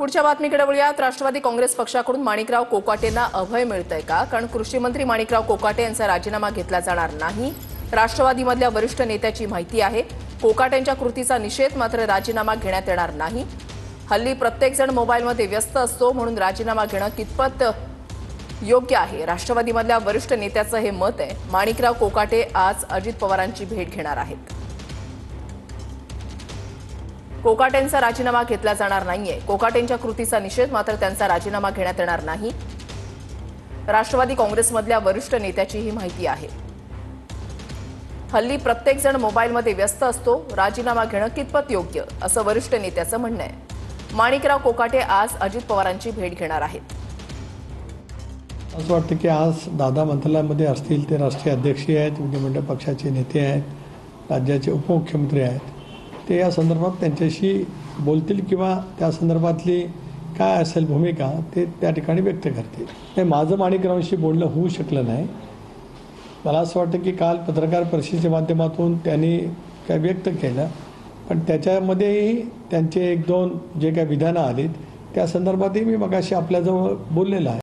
पुढच्या बातमीकडे वळूयात। राष्ट्रवादी काँग्रेस पक्षाकडून माणिकराव कोकाटेंना अभय मिळतंय का? कारण कृषी मंत्री माणिकराव कोकाटे यांचा राजीनामा घेतला जाणार नाही, राष्ट्रवादीमधल्या वरिष्ठ नेत्याची माहिती आहे। कोकाटेंच्या कृतीचा निषेध, मात्र राजीनामा घेण्यात येणार नाही। हल्ली प्रत्येक जण मोबाईलमध्ये व्यस्त असतो, म्हणून राजीनामा घेणं कितपत योग्य आहे, राष्ट्रवादीमधल्या वरिष्ठ नेत्याचं हे मत आहे। माणिकराव कोकाटे आज अजित पवारांची भेट घेणार आहेत। कोकाटेंचा राजीनामा घेतला जाणार नाहीये। कोकाटेंच्या कृतीचा निषेध, मात्र त्यांचा राजीनामा घेण्यात येणार नाही, राष्ट्रवादी काँग्रेसमधल्या वरिष्ठ नेत्याची ही माहिती आहे। हल्ली प्रत्येक जण मोबाईलमध्ये व्यस्त असतो, राजीनामा घेणं कितपत योग्य, असं वरिष्ठ नेत्याचं म्हणणं आहे। माणिकराव कोकाटे आज अजित पवारांची भेट घेणार आहेत। असं वाटतं की आज दादा मंत्रालयामध्ये असतील ते राष्ट्रीय अध्यक्ष आहेत, विधिमंडळ पक्षाचे नेते आहेत, राज्याचे उपमुख्यमंत्री आहेत, ते या संदर्भात त्यांच्याशी बोलतील किंवा त्या संदर्भातली काय असेल भूमिका ते त्या ठिकाणी व्यक्त करतील। नाही, माझं माणिकरावांशी बोलणं होऊ शकलं नाही। मला असं वाटतं की काल पत्रकार परिषदेच्या माध्यमातून त्यांनी काय व्यक्त केलं, पण त्याच्यामध्येही त्यांचे एक दोन जे काही विधानं आलीत त्या संदर्भातही मी मगाशी आपल्याजवळ बोललेलं आहे।